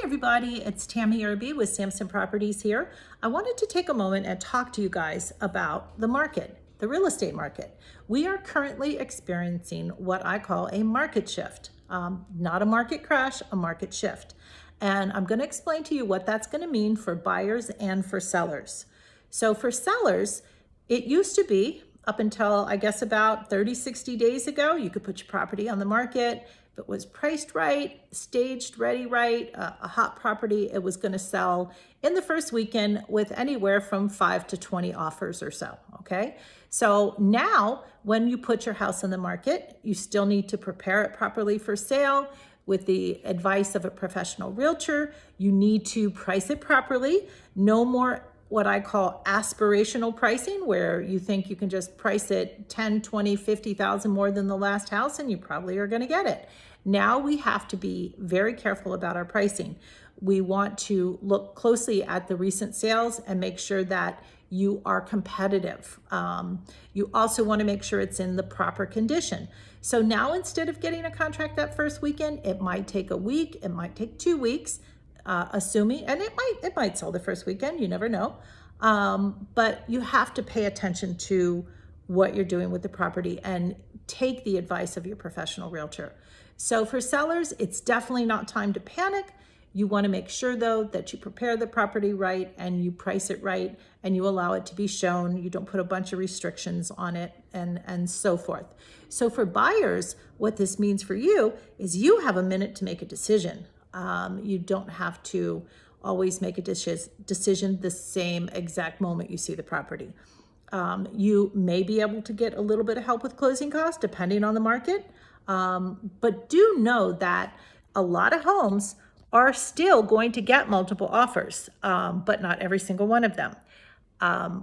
Everybody, it's Tammy Irby with Samson Properties here. I wanted to take a moment and talk to you guys about the market, the real estate market. We are currently experiencing what I call a market shift, not a market crash, a market shift. And I'm going to explain to you what that's going to mean for buyers and for sellers. So for sellers, it used to be up until I guess about 30, 60 days ago, you could put your property on the market. If it was priced right, staged, ready right, a hot property, it was going to sell in the first weekend with anywhere from 5 to 20 offers or so, okay? So now when you put your house on the market, you still need to prepare it properly for sale. With the advice of a professional realtor, you need to price it properly. No more what I call aspirational pricing, where you think you can just price it 10, 20, 50,000 more than the last house and you probably are going to get it. Now we have to be very careful about our pricing. We want to look closely at the recent sales and make sure that you are competitive. You also want to make sure it's in the proper condition. So now instead of getting a contract that first weekend, it might take a week, it might take 2 weeks, assuming, and it might sell the first weekend, you never know. But you have to pay attention to what you're doing with the property and take the advice of your professional realtor. So for sellers, it's definitely not time to panic. You want to make sure though that you prepare the property right and you price it right and you allow it to be shown. You don't put a bunch of restrictions on it and so forth. So for buyers, what this means for you is you have a minute to make a decision. You don't have to always make a decision the same exact moment you see the property. You may be able to get a little bit of help with closing costs depending on the market. But do know that a lot of homes are still going to get multiple offers, but not every single one of them.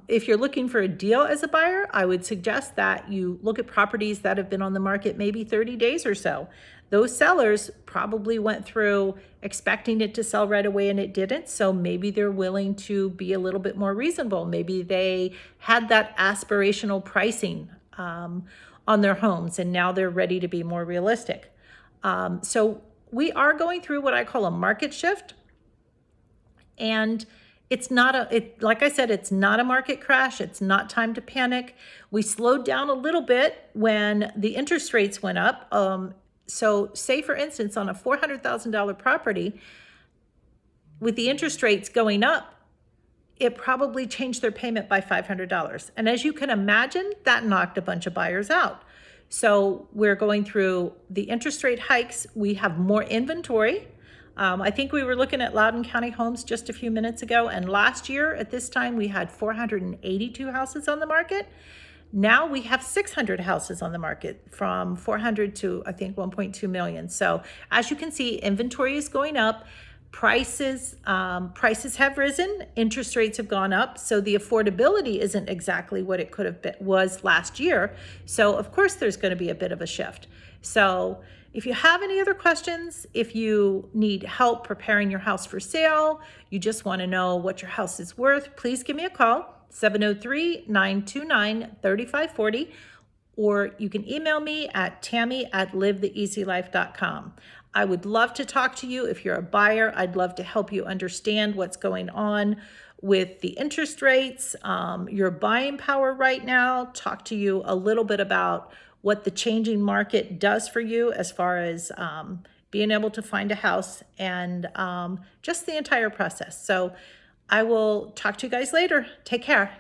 If you're looking for a deal as a buyer, I would suggest that you look at properties that have been on the market maybe 30 days or so. Those sellers probably went through expecting it to sell right away and it didn't. So maybe they're willing to be a little bit more reasonable. Maybe they had that aspirational pricing on their homes and now they're ready to be more realistic. So we are going through what I call a market shift. And it's not like I said, it's not a market crash. It's not time to panic. We slowed down a little bit when the interest rates went up. So say for instance, on a $400,000 property, with the interest rates going up, it probably changed their payment by $500. And as you can imagine, that knocked a bunch of buyers out. So we're going through the interest rate hikes. We have more inventory. I think we were looking at Loudoun County Homes just a few minutes ago. And last year at this time, we had 482 houses on the market. Now we have 600 houses on the market, from 400 to I think 1.2 million. So as you can see, inventory is going up. Prices have risen, interest rates have gone up, so the affordability isn't exactly what it could have been was last year. So of course there's going to be a bit of a shift. So if you have any other questions, if you need help preparing your house for sale, you just want to know what your house is worth, please give me a call, 703-929-3540, or you can email me at tammy@livetheeasylife.com. I would love to talk to you. If you're a buyer, I'd love to help you understand what's going on with the interest rates, your buying power right now, talk to you a little bit about what the changing market does for you as far as being able to find a house and just the entire process. So I will talk to you guys later. Take care.